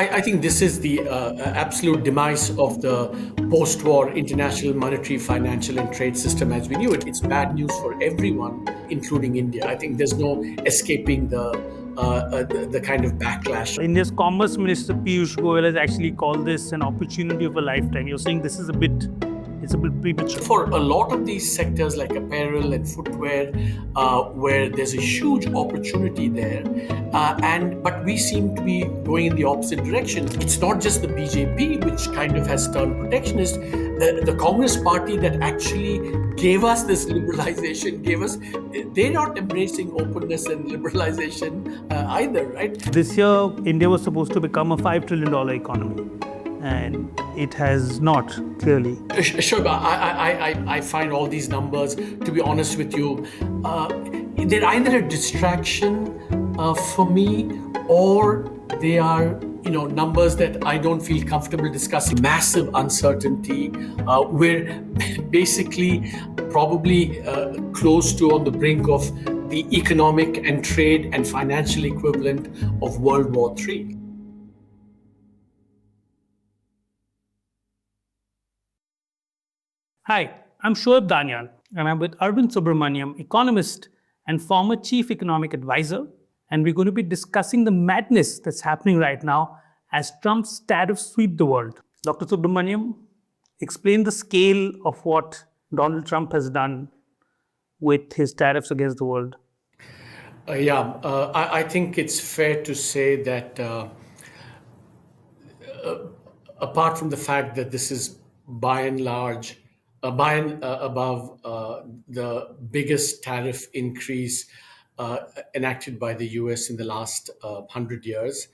I think this is the absolute demise of the post-war international monetary, financial, and trade system as we knew it. It's bad news for everyone, including India. I think there's no escaping the kind of backlash. India's Commerce Minister Piyush Goyal has actually called this an opportunity of a lifetime. You're saying this is it's a bit premature. For a lot of these sectors like apparel and footwear, where there's a huge opportunity there, but we seem to be going in the opposite direction. It's not just the BJP which kind of has turned protectionist. The Congress party that actually gave us this liberalization, they're not embracing openness and liberalization either, right? This year, India was supposed to become a $5 trillion economy, and it has not, clearly. Sure, I find all these numbers, to be honest with you, they're either a distraction for me, or they are numbers that I don't feel comfortable discussing. Massive uncertainty. We're basically probably close to on the brink of the economic and trade and financial equivalent of World War III. Hi, I'm Shoaib Daniyal, and I'm with Arvind Subramanian, economist and former chief economic advisor. And we're going to be discussing the madness that's happening right now as Trump's tariffs sweep the world. Dr. Subramanian, explain the scale of what Donald Trump has done with his tariffs against the world. I think it's fair to say that apart from the fact that this is by and large, above the biggest tariff increase enacted by the US in the last 100 years.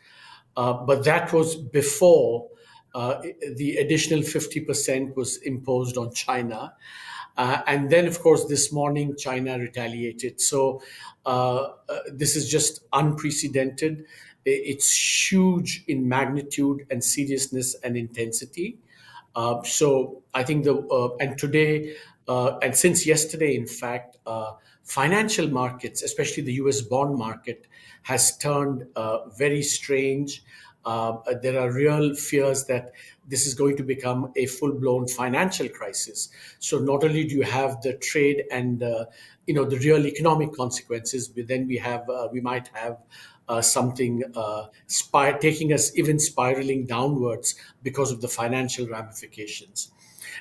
But that was before the additional 50% was imposed on China. And then, of course, this morning, China retaliated. So this is just unprecedented. It's huge in magnitude and seriousness and intensity. So I think and today, and since yesterday, in fact, financial markets, especially the US bond market, has turned very strange. There are real fears that this is going to become a full-blown financial crisis. So not only do you have the trade and the real economic consequences, but then we might have something taking us even spiraling downwards because of the financial ramifications.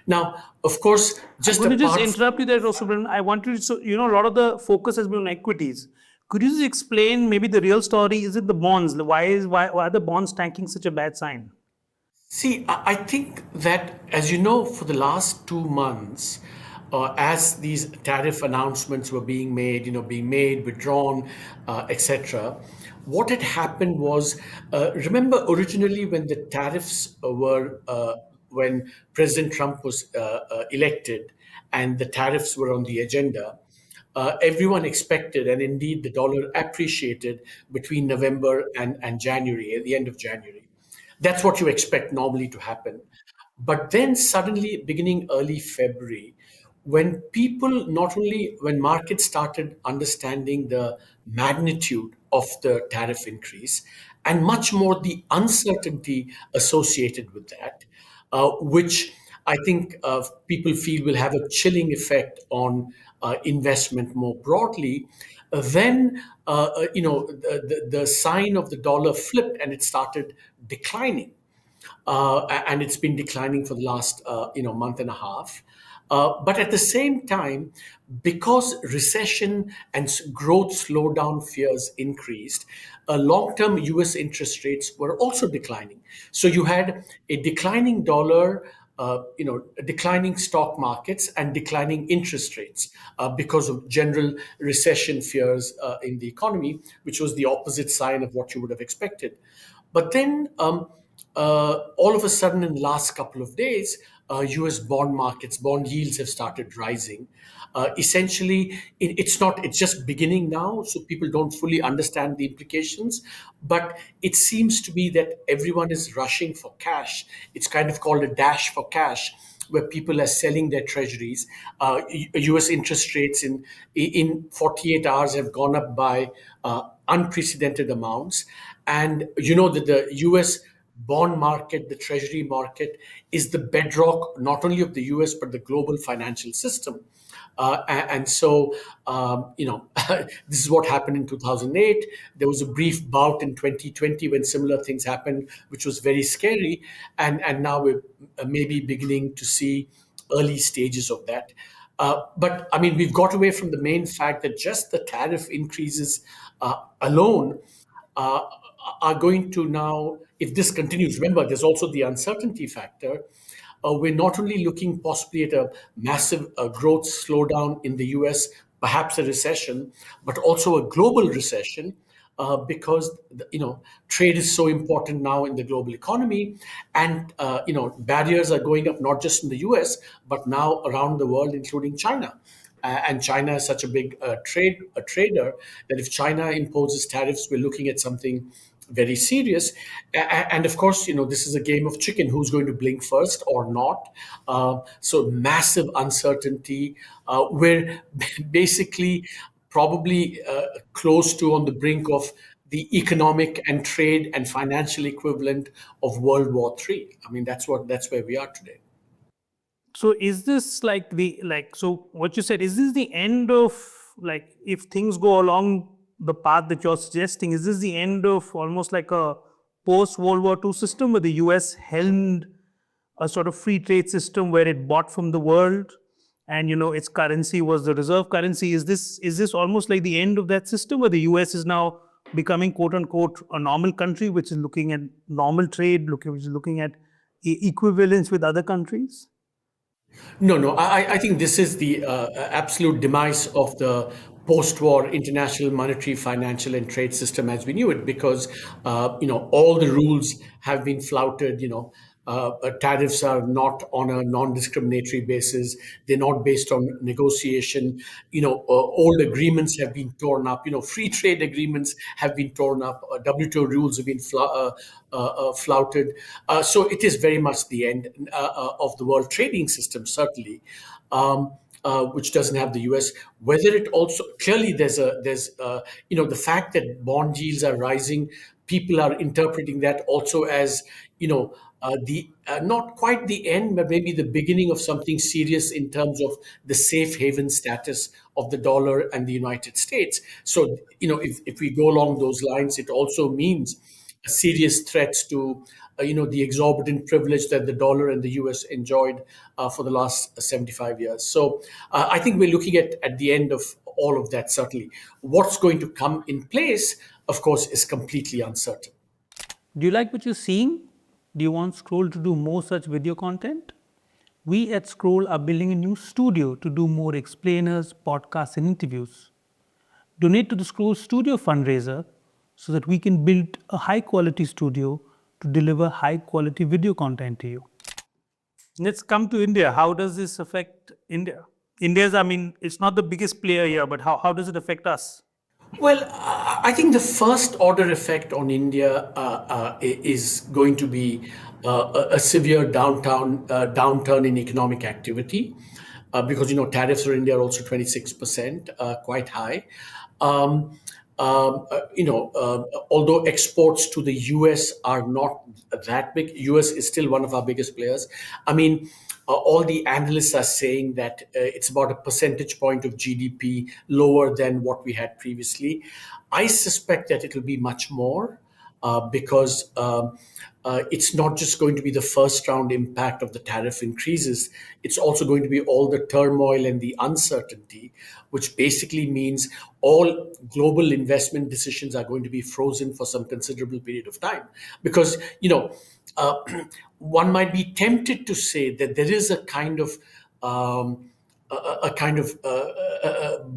Now, of course, I'm going to just interrupt you there, Subramanian. I want you to, a lot of the focus has been on equities. Could you just explain maybe the real story? Is it the bonds? Why are the bonds tanking such a bad sign? See, I think that, as you know, for the last 2 months, as these tariff announcements were being made, withdrawn, etc., what had happened was, remember originally when the tariffs were, when President Trump was elected and the tariffs were on the agenda, everyone expected, and indeed the dollar appreciated between November and January, at the end of January. That's what you expect normally to happen. But then suddenly, beginning early February, when markets started understanding the magnitude of the tariff increase and much more the uncertainty associated with that, which I think people feel will have a chilling effect on investment more broadly, then the sign of the dollar flipped and it started declining, and it's been declining for the last month and a half. But at the same time, because recession and growth slowdown fears increased, long-term US interest rates were also declining. So you had a declining dollar, declining stock markets and declining interest rates because of general recession fears in the economy, which was the opposite sign of what you would have expected. But then all of a sudden in the last couple of days, US bond yields have started rising. Essentially, it's just beginning now, so people don't fully understand the implications. But it seems to be that everyone is rushing for cash. It's kind of called a dash for cash, where people are selling their treasuries. US interest rates in 48 hours have gone up by unprecedented amounts. And you know that the US bond market, the treasury market, is the bedrock not only of the US but the global financial system. And so, this is what happened in 2008. There was a brief bout in 2020 when similar things happened, which was very scary. And now we're maybe beginning to see early stages of that. But I mean, we've got away from the main fact that just the tariff increases alone uh, are going to now, if this continues, remember, there's also the uncertainty factor. We're not only looking possibly at a massive growth slowdown in the US, perhaps a recession, but also a global recession. Because trade is so important now in the global economy, and barriers are going up not just in the U.S. but now around the world, including China. And China is such a big trader that if China imposes tariffs, we're looking at something very serious. And of course, this is a game of chicken: who's going to blink first or not? So massive uncertainty. We're basically probably close to on the brink of the economic and trade and financial equivalent of World War III. I mean, that's where we are today. So is this like the like so what you said, is this the end of, like, if things go along the path that you're suggesting, is this the end of almost like a post World War II system where the US helmed a sort of free trade system where it bought from the world, and its currency was the reserve currency? Is this almost like the end of that system where the US is now becoming quote unquote a normal country which is looking at normal trade, which is looking at equivalence with other countries? No, no. I think this is the absolute demise of the post-war international monetary, financial, and trade system as we knew it, because all the rules have been flouted. Tariffs are not on a non-discriminatory basis. They're not based on negotiation. Old agreements have been torn up. Free trade agreements have been torn up. WTO rules have been flouted. So it is very much the end of the world trading system, certainly. Which doesn't have the U.S. Whether it also clearly the fact that bond yields are rising, people are interpreting that also as the not quite the end, but maybe the beginning of something serious in terms of the safe haven status of the dollar and the United States. So if we go along those lines, it also means serious threats to the exorbitant privilege that the dollar and the US enjoyed for the last 75 years. So I think we're looking at the end of all of that, certainly. What's going to come in place, of course, is completely uncertain. Do you like what you're seeing? Do you want Scroll to do more such video content? We at Scroll are building a new studio to do more explainers, podcasts, and interviews. Donate to the Scroll Studio fundraiser so that we can build a high quality studio to deliver high quality video content to you. Let's come to India. How does this affect India? I mean, it's not the biggest player here, but how does it affect us? Well, I think the first order effect on India is going to be a severe downturn in economic activity, because tariffs for India are also 26%, quite high. Um, Although exports to the US are not that big, US is still one of our biggest players. I mean, all the analysts are saying that it's about a percentage point of GDP lower than what we had previously. I suspect that it'll be much more, because it's not just going to be the first round impact of the tariff increases. It's also going to be all the turmoil and the uncertainty, which basically means all global investment decisions are going to be frozen for some considerable period of time. Because, uh, one might be tempted to say that there is a kind of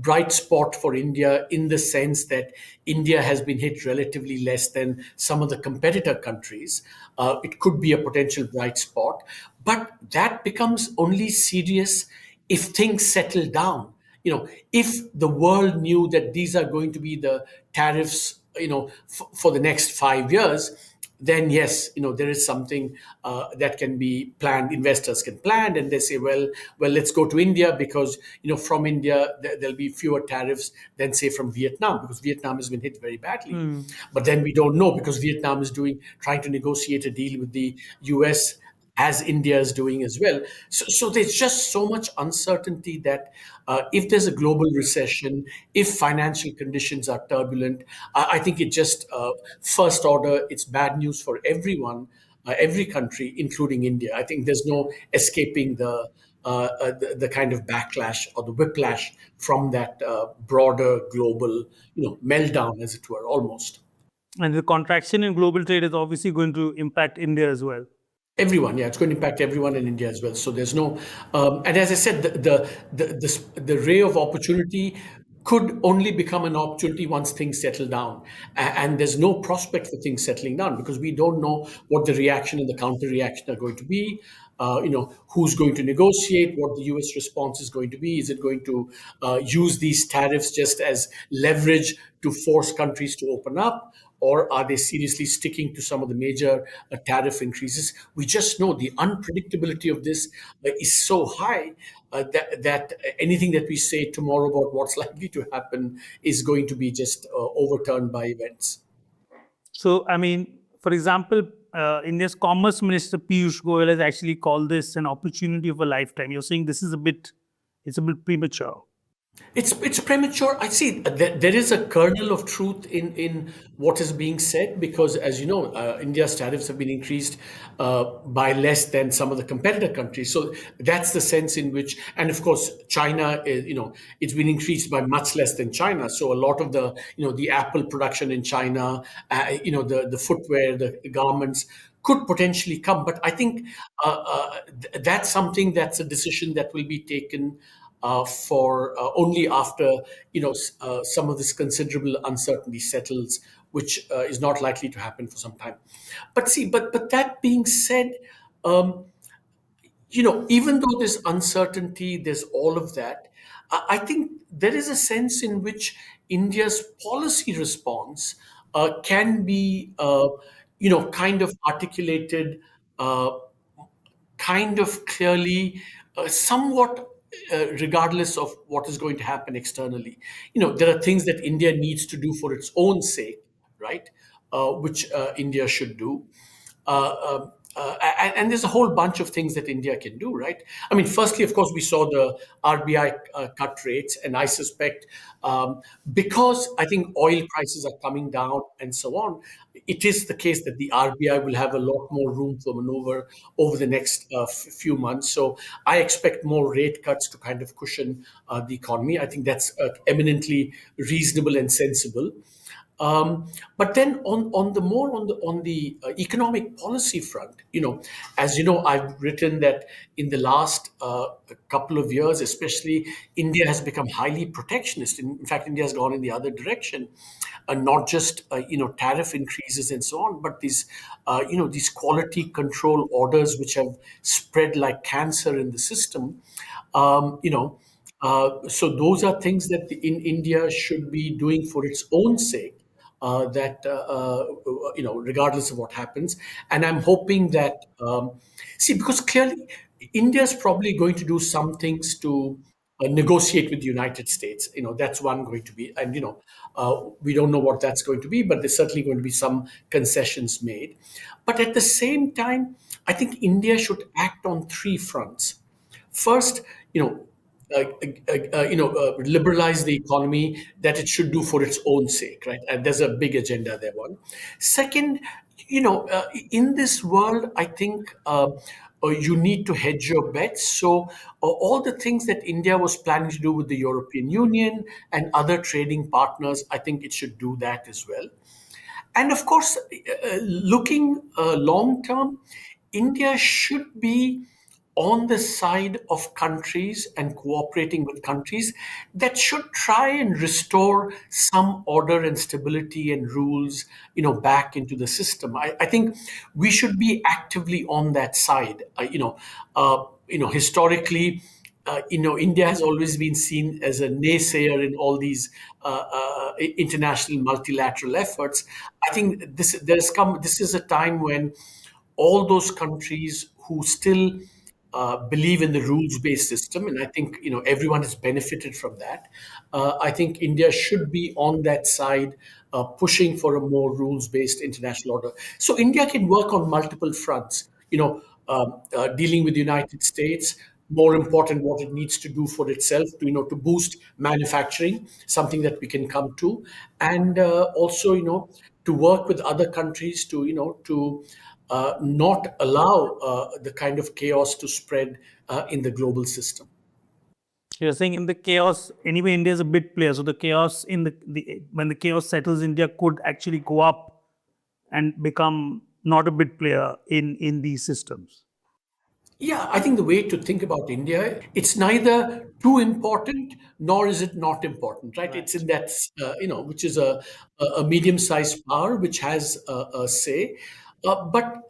bright spot for India, in the sense that India has been hit relatively less than some of the competitor countries. It could be a potential bright spot, but that becomes only serious if things settle down. If the world knew that these are going to be the tariffs, for the next 5 years, then yes, there is something that can be planned. Investors can plan, and they say, well, let's go to India because from India there'll be fewer tariffs than say from Vietnam, because Vietnam has been hit very badly. But then we don't know, because Vietnam is doing trying to negotiate a deal with the US, as India is doing as well. So there's just so much uncertainty that if there's a global recession, if financial conditions are turbulent, I think it just, first order, it's bad news for everyone, every country, including India. I think there's no escaping the kind of backlash or the whiplash from that broader global, meltdown, as it were, almost. And the contraction in global trade is obviously going to impact India as well. Everyone, yeah, it's going to impact everyone in India as well. So there's no, and as I said, the ray of opportunity could only become an opportunity once things settle down, and there's no prospect for things settling down because we don't know what the reaction and the counter reaction are going to be. Who's going to negotiate? What the U.S. response is going to be? Is it going to use these tariffs just as leverage to force countries to open up? Or are they seriously sticking to some of the major tariff increases? We just know the unpredictability of this is so high that anything that we say tomorrow about what's likely to happen is going to be just overturned by events. So, I mean, for example, India's Commerce Minister Piyush Goyal has actually called this an opportunity of a lifetime. You're saying this is it's a bit premature. It's premature. I see there is a kernel of truth in what is being said, because, as you know, India's tariffs have been increased by less than some of the competitor countries. So that's the sense in which, and of course, China is, it's been increased by much less than China. So a lot of the, the Apple production in China, the footwear, the garments could potentially come. But I think that's something, that's a decision that will be taken for only after some of this considerable uncertainty settles, which is not likely to happen for some time. But see, but that being said, um, even though there's uncertainty, there's all of that. I think there is a sense in which India's policy response can be, kind of articulated, uh, kind of clearly, somewhat, regardless of what is going to happen externally. There are things that India needs to do for its own sake, right? Which India should do. And there's a whole bunch of things that India can do, right? I mean, firstly, of course, we saw the RBI cut rates, and I suspect, because I think oil prices are coming down and so on, it is the case that the RBI will have a lot more room for maneuver over the next few months. So I expect more rate cuts to kind of cushion the economy. I think that's eminently reasonable and sensible. But then on the more on the economic policy front, as you know, I've written that in the last couple of years, especially, India has become highly protectionist. In fact, India has gone in the other direction, not just tariff increases and so on, but these quality control orders which have spread like cancer in the system. Um, you know. So those are things that in India should be doing for its own sake, that regardless of what happens. And I'm hoping that, see, because clearly India is probably going to do some things to negotiate with the United States. That's one going to be, and we don't know what that's going to be, but there's certainly going to be some concessions made. But at the same time, I think India should act on three fronts. First, liberalize the economy, that it should do for its own sake, right? And there's a big agenda there. One. Second, in this world, I think you need to hedge your bets. So all the things that India was planning to do with the European Union and other trading partners, I think it should do that as well. And of course, looking long term, India should be on the side of countries and cooperating with countries that should try and restore some order and stability and rules, back into the system. I think we should be actively on that side. Historically, India has always been seen as a naysayer in all these international multilateral efforts. I think this is a time when all those countries who still believe in the rules-based system, and I think everyone has benefited from that. I think India should be on that side, pushing for a more rules-based international order. So India can work on multiple fronts. Dealing with the United States. More important, what it needs to do for itself to boost manufacturing, something that we can come to, and also to work with other countries to not allow the kind of chaos to spread in the global system. You're saying in the chaos, anyway, India is a big player. So the chaos when the chaos settles, India could actually go up and become not a big player in these systems. Yeah, I think the way to think about India, it's neither too important nor is it not important, right? It's Right. in that, which is a medium-sized power which has a say. But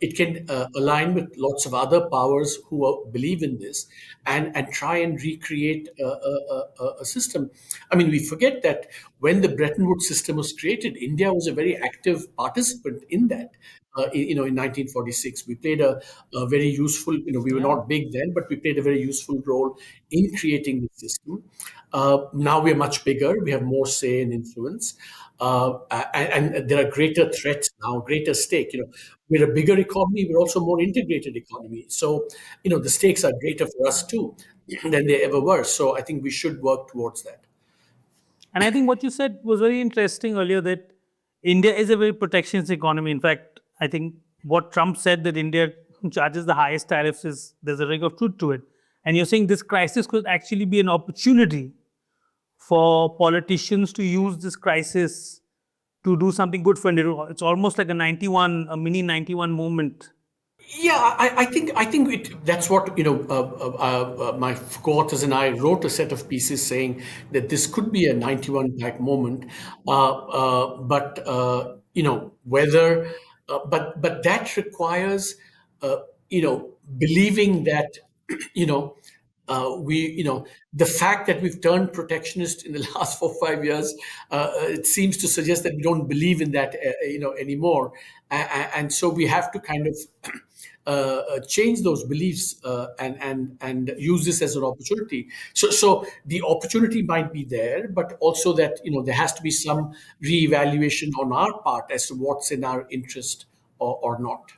it can align with lots of other powers who believe in this and try and recreate a system. I mean, we forget that when the Bretton Woods system was created, India was a very active participant in that. In 1946, we played a very useful. We were Yeah. not big then, but we played a very useful role in creating the system. Now we are much bigger. We have more say and influence, and there are greater threats now, greater stake. We're a bigger economy. We're also a more integrated economy. So, the stakes are greater for us too than they ever were. So, I think we should work towards that. And I think what you said was very interesting earlier, that India is a very protectionist economy. In fact, I think what Trump said, that India charges the highest tariffs, is there's a ring of truth to it. And you're saying this crisis could actually be an opportunity for politicians to use this crisis to do something good for India. It's almost like a mini 91 movement. Yeah, I think that's what my co-authors and I wrote a set of pieces saying that this could be a 91 type moment, but whether, but that requires believing that you know we the fact that we've turned protectionist in the last 4 5 years, it seems to suggest that we don't believe in that anymore, and so we have to kind of change those beliefs, and use this as an opportunity. So the opportunity might be there, but also that there has to be some reevaluation on our part as to what's in our interest or not.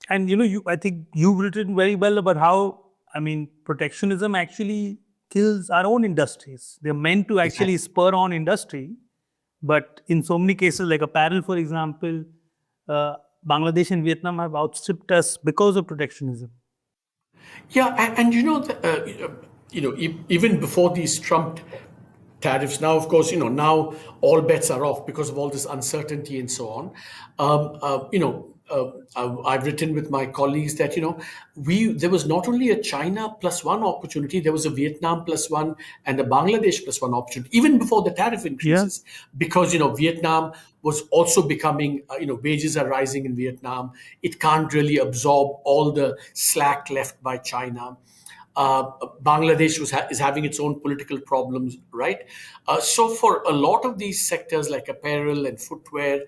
And I think you've written very well about how, I mean, protectionism actually kills our own industries. They're meant to actually Exactly. spur on industry, but in so many cases, like apparel, for example, uh, Bangladesh and Vietnam have outstripped us because of protectionism. Yeah, and even before these Trump tariffs, now of course, now all bets are off because of all this uncertainty and so on. I've written with my colleagues that we there was not only a China plus one opportunity, there was a Vietnam plus one and a Bangladesh plus one opportunity even before the tariff Yeah. increases, because Vietnam was also becoming, wages are rising in Vietnam. It can't really absorb all the slack left by China. Bangladesh is having its own political problems, right? So for a lot of these sectors like apparel and footwear,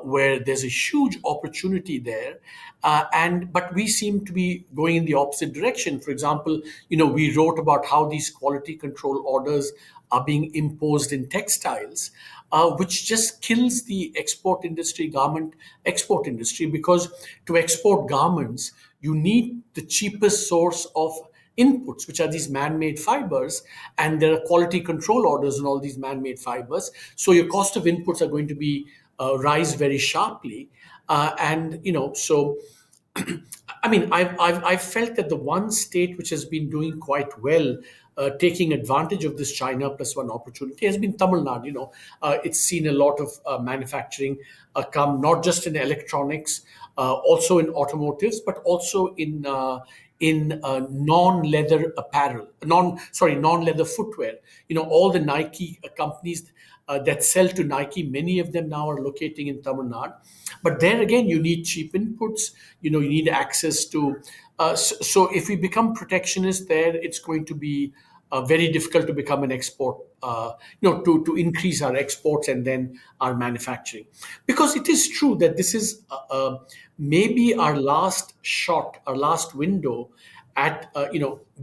where there's a huge opportunity there, and but we seem to be going in the opposite direction. For example, we wrote about how these quality control orders are being imposed in textiles, which just kills the export industry, garment export industry, because to export garments, you need the cheapest source of inputs, which are these man-made fibers, and there are quality control orders on all these man-made fibers. So your cost of inputs are going to be rise very sharply, and so I mean, I've felt that the one state which has been doing quite well, taking advantage of this China plus one opportunity, has been Tamil Nadu. It's seen a lot of manufacturing come, not just in electronics, also in automotives, but also in non-leather apparel, non-leather footwear. All the Nike companies. that sell to Nike. Many of them now are locating in Tamil Nadu. But there again, you need cheap inputs. You need access to. So if we become protectionist there, it's going to be very difficult to become an export, to increase our exports and then our manufacturing. Because it is true that this is maybe our last shot, our last window at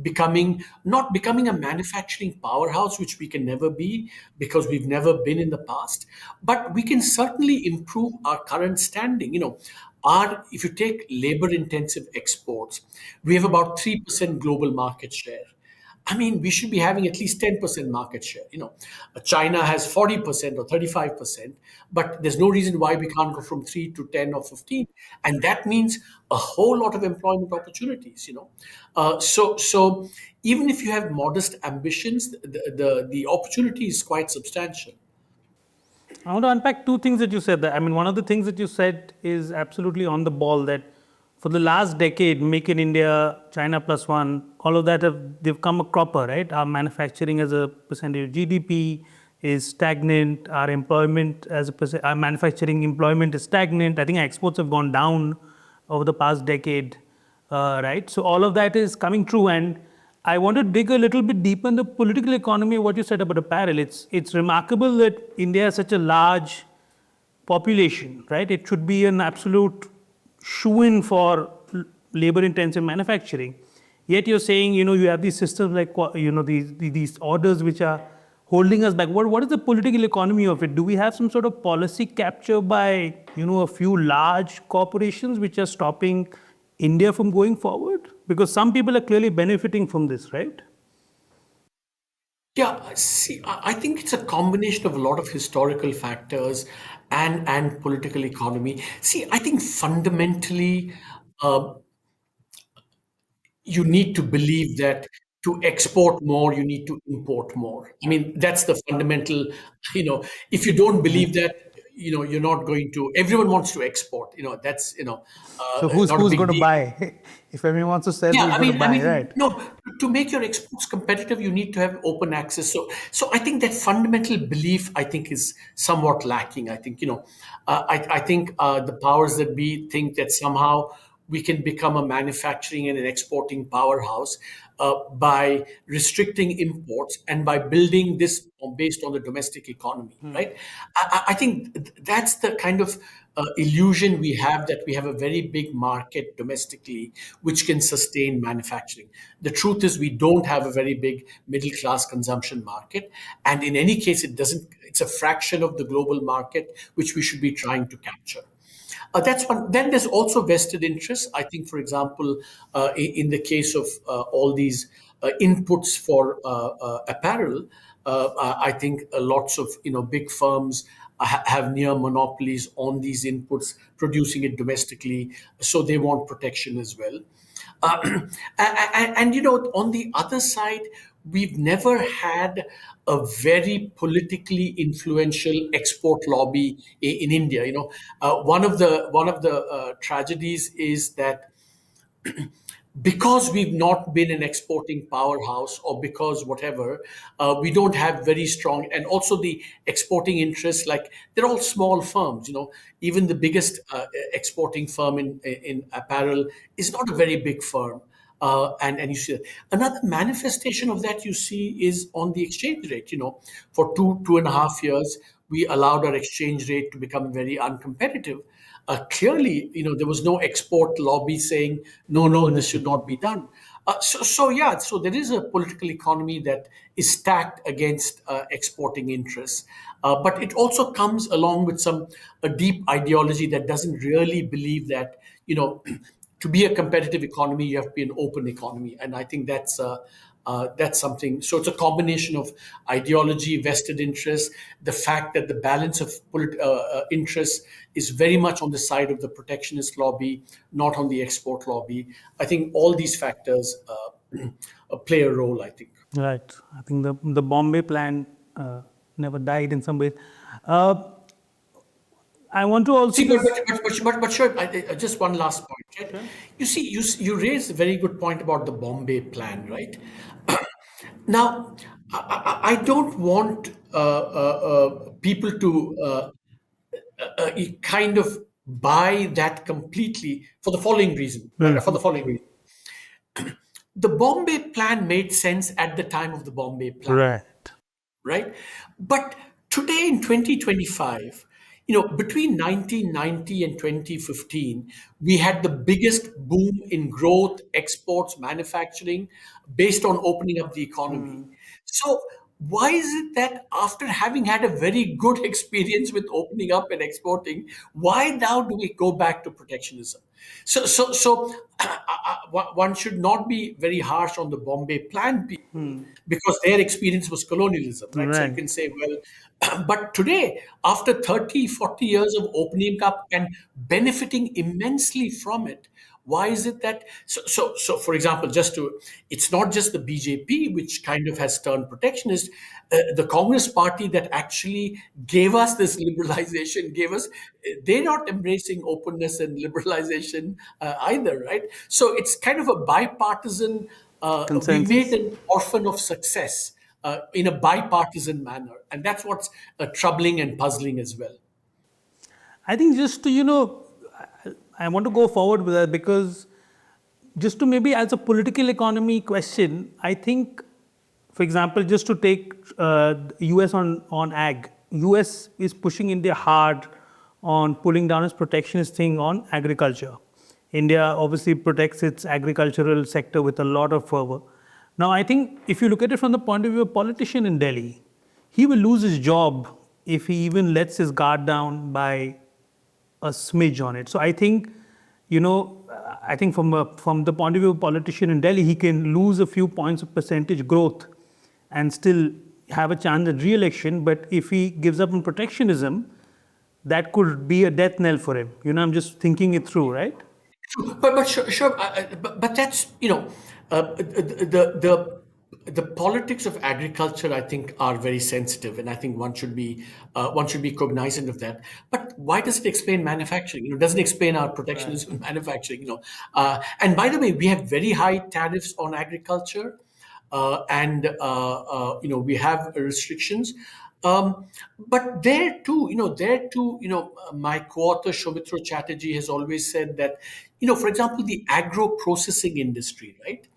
becoming not becoming a manufacturing powerhouse, which we can never be because we've never been in the past, but we can certainly improve our current standing. Our if you take labor intensive exports, we have about 3% global market share. I mean, we should be having at least 10% market share. China has 40% or 35%, but there's no reason why we can't go from 3 to 10 or 15. And that means a whole lot of employment opportunities. So even if you have modest ambitions, the opportunity is quite substantial. I want to unpack two things that you said there. I mean, one of the things that you said is absolutely on the ball that for the last decade, Make in India, China plus one, all of that they've come a cropper, right? Our manufacturing as a percentage of GDP is stagnant. Our employment as a our manufacturing employment is stagnant. I think our exports have gone down over the past decade, right? So all of that is coming true, and I want to dig a little bit deeper in the political economy. What you said about apparel, it's remarkable that India has such a large population, right? It should be an absolute shoe-in for labor-intensive manufacturing. Yet you're saying, you have these systems like, these orders which are holding us back. What is the political economy of it? Do we have some sort of policy capture by, a few large corporations which are stopping India from going forward? Because some people are clearly benefiting from this, right? Yeah, see, I think it's a combination of a lot of historical factors and political economy. See, I think fundamentally, uh, you need to believe that to export more, you need to import more. I mean, that's the fundamental, if you don't believe that, you're not going to, everyone wants to export, that's, So who's not a who's big going to deal. buy? If everyone wants to sell, Yeah, who's I going to mean, I buy, mean, right? no, to make your exports competitive, you need to have open access. So I think that fundamental belief, I think, is somewhat lacking. I think, I think the powers that be think that somehow we can become a manufacturing and an exporting powerhouse by restricting imports and by building this based on the domestic economy, right? I think that's the kind of illusion we have, that we have a very big market domestically which can sustain manufacturing. The truth is we don't have a very big middle class consumption market, and in any case it doesn't. It's a fraction of the global market which we should be trying to capture. That's one. Then there's also vested interests. I think, for example, in the case of all these inputs for apparel, I think lots of big firms have near monopolies on these inputs, producing it domestically. So they want protection as well. And on the other side, we've never had a very politically influential export lobby in India. One of the tragedies is that because we've not been an exporting powerhouse, or because whatever, we don't have very strong, and also the exporting interests, like they're all small firms. Even the biggest exporting firm in apparel is not a very big firm. And you see that. Another manifestation of that you see is on the exchange rate. For 2.5 years, we allowed our exchange rate to become very uncompetitive. Clearly, there was no export lobby saying, no, no, this should Ownership. not be done. So there is a political economy that is stacked against exporting interests. But it also comes along with a deep ideology that doesn't really believe that, to be a competitive economy, you have to be an open economy. And I think that's something. So it's a combination of ideology, vested interests, the fact that the balance of interests is very much on the side of the protectionist lobby, not on the export lobby. I think all these factors play a role, I think. Right. I think the Bombay plan never died in some ways. Uh, I want to also See, but just. but but but sure. Just one last point, right? Sure. You see, you raised a very good point about the Bombay plan, right? Now, I don't want people to kind of buy that completely for the following reason, right? For the following reason. The Bombay plan made sense at the time of the Bombay plan, Right. right? But today in 2025, between 1990 and 2015, we had the biggest boom in growth, exports, manufacturing based on opening up the economy. So, why is it that after having had a very good experience with opening up and exporting, why now do we go back to protectionism? So, one should not be very harsh on the Bombay plan people because their experience was colonialism, right? So you Right. can say, well, but today, after 30, 40 years of opening up and benefiting immensely from it, why is it that so for example, it's not just the BJP which kind of has turned protectionist. The Congress party that actually gave us this liberalization, they're not embracing openness and liberalization either, right? So it's kind of a bipartisan. We made Consensus. an orphan of success in a bipartisan manner, and that's what's troubling and puzzling as well. I think just to, I want to go forward with that because just to maybe as a political economy question, I think, for example, just to take US on ag, US is pushing India hard on pulling down its protectionist thing on agriculture. India obviously protects its agricultural sector with a lot of fervor. Now, I think if you look at it from the point of view of a politician in Delhi, he will lose his job if he even lets his guard down by a smidge on it. So I think, I think from the point of view of a politician in Delhi, he can lose a few points of percentage growth and still have a chance at re-election. But if he gives up on protectionism, that could be a death knell for him. I'm just thinking it through, right? But sure, but that's the politics of agriculture. I think are very sensitive, and I think one should be cognizant of that. But why does it explain manufacturing? It doesn't explain our Right. protectionism in manufacturing. And by the way, we have very high tariffs on agriculture, and we have restrictions. But my co-author Shomitra Chatterjee has always said that, for example, the agro processing industry, right?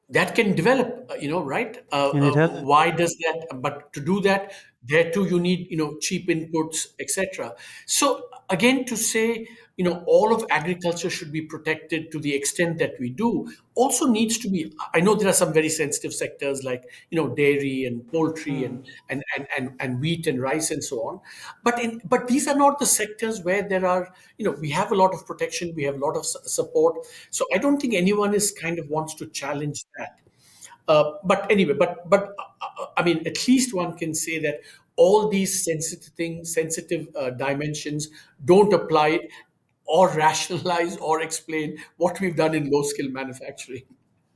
That can develop, right? And it has. Why does that? But to do that, there too you need, cheap inputs, etc. So again, to say, all of agriculture should be protected to the extent that we do also needs to be. I know there are some very sensitive sectors like, dairy and poultry and wheat and rice and so on, but these are not the sectors where there are, we have a lot of protection, we have a lot of support. So I don't think anyone is kind of wants to challenge that. But anyway, I mean, at least one can say that all these sensitive things, sensitive dimensions, don't apply or rationalize or explain what we've done in low skill manufacturing.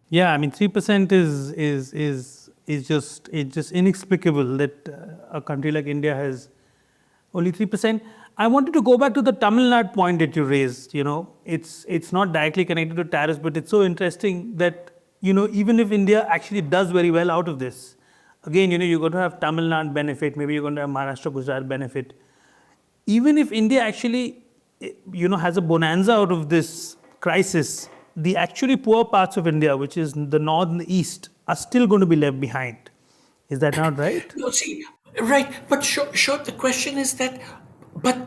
Yeah, I mean, 3% is just inexplicable that a country like India has only 3%. I wanted to go back to the Tamil Nadu point that you raised. It's not directly connected to tariffs, but it's so interesting that even if India actually does very well out of this, again, you're going to have Tamil Nadu benefit. Maybe you're going to have Maharashtra, Gujarat benefit. Even if India actually, has a bonanza out of this crisis, the actually poor parts of India, which is the north and the east, are still going to be left behind. Is that not right? No, see, right, but sure, the question is that, but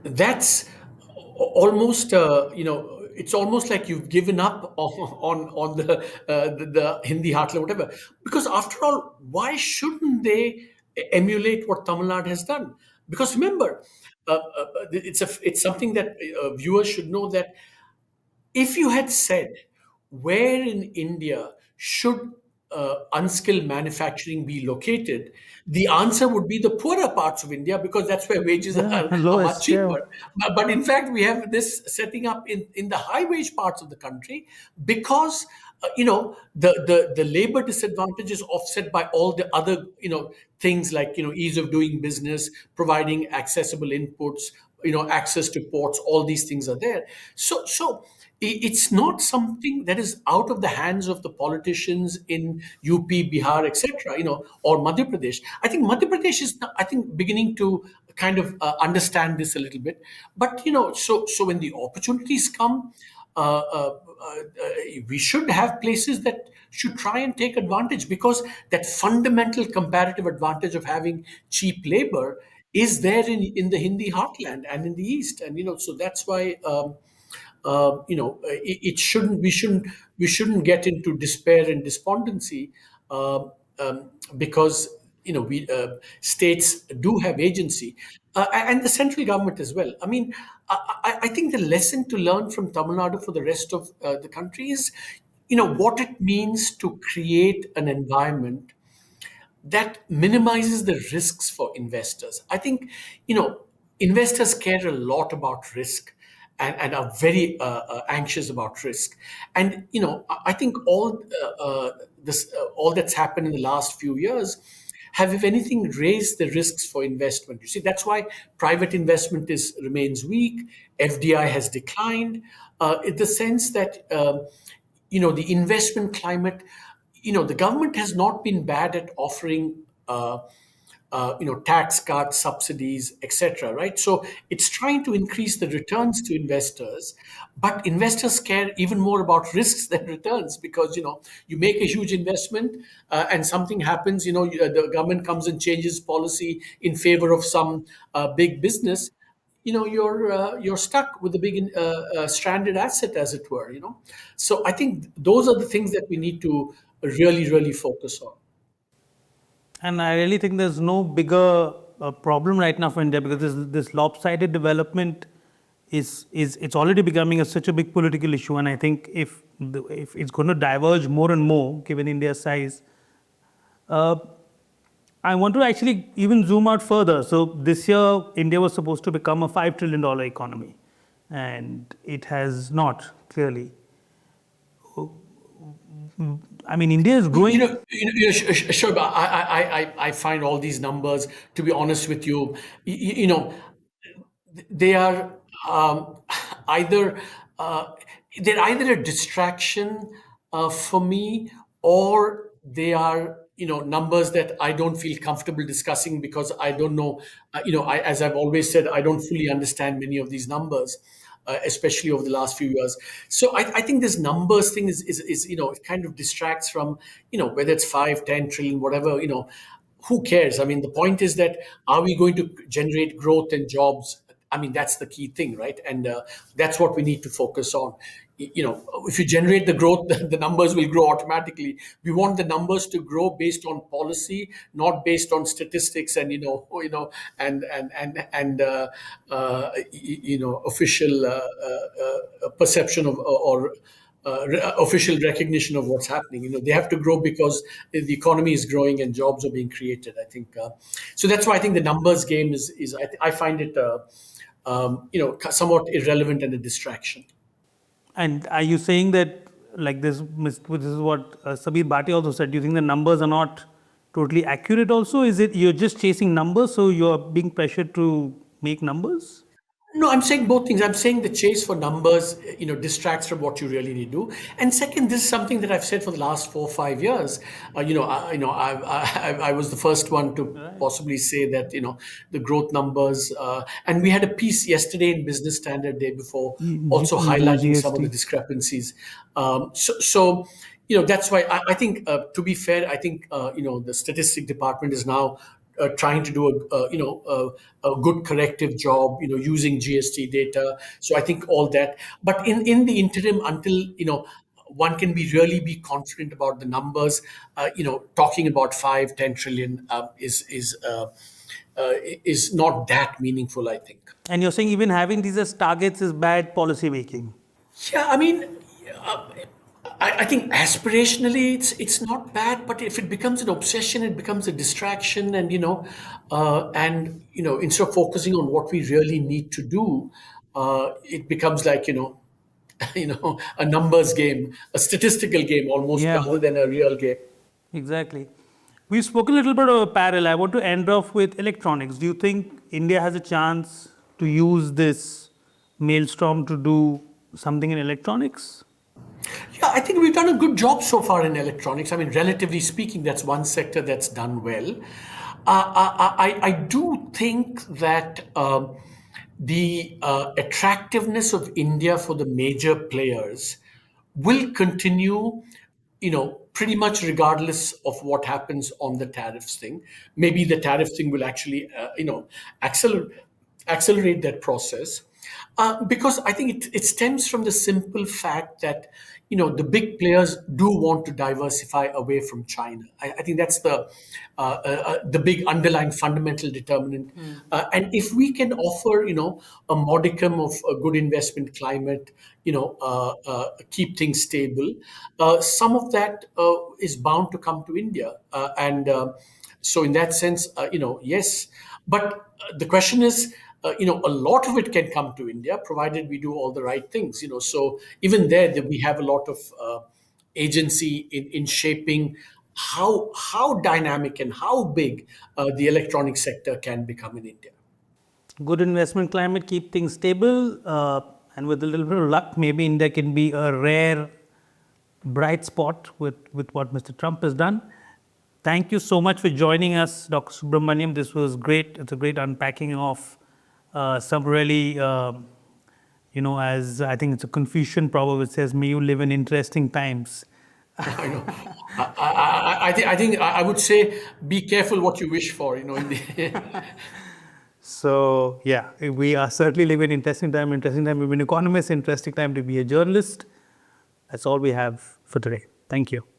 that's almost, it's almost like you've given up on the Hindi heartland, whatever. Because after all, why shouldn't they emulate what Tamil Nadu has done? Because remember, it's something that viewers should know that if you had said, where in India should unskilled manufacturing be located, the answer would be the poorer parts of India because that's where wages Yeah, are much lowest. Yeah. cheaper. But in fact, we have this setting up in the high wage parts of the country because the labor disadvantage is offset by all the other things like ease of doing business, providing accessible inputs, access to ports, all these things are there. It's not something that is out of the hands of the politicians in UP, Bihar, etc., or Madhya Pradesh. I think Madhya Pradesh is, I think, beginning to kind of understand this a little bit. But so when the opportunities come, uh, uh, we should have places that should try and take advantage, because that fundamental comparative advantage of having cheap labor is there in the Hindi heartland and in the East. And so that's why it shouldn't we shouldn't get into despair and despondency, because we states do have agency, and the central government as well. I mean, I think the lesson to learn from Tamil Nadu for the rest of the country is, what it means to create an environment that minimizes the risks for investors. I think, investors care a lot about risk, and are very anxious about risk. And, I think all that's happened in the last few years have, if anything, raised the risks for investment. You see, that's why private investment remains weak. FDI has declined, in the sense that, the investment climate, the government has not been bad at offering, tax cuts, subsidies, etc. Right? So it's trying to increase the returns to investors, but investors care even more about risks than returns, because you make a huge investment, and something happens. The government comes and changes policy in favor of some big business. You're stuck with a big stranded asset, as it were. So I think those are the things that we need to really focus on. And I really think there's no bigger problem right now for India, because this lopsided development is it's already becoming such a big political issue. And I think if it's going to diverge more and more, given India's size, uh, I want to actually even zoom out further. So this year, India was supposed to become a $5 trillion economy, and it has not, clearly. I mean, India is growing. Sure, but I find all these numbers, to be honest with you, they are, either uh, they're either a distraction for me, or they are, numbers that I don't feel comfortable discussing, because I don't know. As I've always said, I don't fully understand many of these numbers, especially over the last few years. So I think this numbers thing is it kind of distracts from, whether it's 5, 10 trillion, whatever. Who cares? I mean, the point is that, are we going to generate growth and jobs? I mean, that's the key thing, right? And that's what we need to focus on. If you generate the growth, the numbers will grow automatically. We want the numbers to grow based on policy, not based on statistics and, official perception of, or official recognition of what's happening. They have to grow because the economy is growing and jobs are being created. I think so. That's why I think the numbers game is I find it somewhat irrelevant and a distraction. And are you saying that, like this is what Sabir Bhatti also said? Do you think the numbers are not totally accurate? Also, is it you're just chasing numbers, so you're being pressured to make numbers? No, I'm saying both things. I'm saying the chase for numbers, distracts from what you really need to do. And second, this is something that I've said for the last 4 or 5 years. I was the first one to Right. possibly say that, the growth numbers, and we had a piece yesterday in Business Standard, day before, also highlighting some of the GST. discrepancies. That's why I think, to be fair, I think, the statistic department is now trying to do a good corrective job, using GST data. So I think all that. But in the interim, until one can be confident about the numbers, talking about 5, 10 trillion is not that meaningful, I think. And you're saying even having these as targets is bad policy making. Yeah, I mean, uh, I think aspirationally it's not bad, but if it becomes an obsession, it becomes a distraction, and instead of focusing on what we really need to do, it becomes like, a numbers game, a statistical game almost, Yeah, rather than a real game. exactly. We've spoken a little bit of a parallel. I want to end off with electronics. Do you think India has a chance to use this maelstrom to do something in electronics? Yeah, I think we've done a good job so far in electronics. I mean, relatively speaking, that's one sector that's done well. I do think that the attractiveness of India for the major players will continue, pretty much regardless of what happens on the tariffs thing. Maybe the tariff thing will actually, accelerate accelerate that process, because I think it stems from the simple fact that the big players do want to diversify away from China. I think that's the big underlying fundamental determinant. And if we can offer a modicum of a good investment climate, keep things stable, some of that is bound to come to India, and so in that sense, yes. But the question is, a lot of it can come to India, provided we do all the right things. So even there, that we have a lot of agency in shaping how dynamic and how big the electronic sector can become in India. Good investment climate, keep things stable, and with a little bit of luck, maybe India can be a rare bright spot with what Mr. Trump has done. Thank you so much for joining us, Dr. Subramaniam. This was great. It's a great unpacking of some really, as I think it's a Confucian proverb, it says, may you live in interesting times. I know. I would say be careful what you wish for. In the So, yeah, we are certainly living in interesting time. Interesting time to be an economist, interesting time to be a journalist. That's all we have for today. Thank you.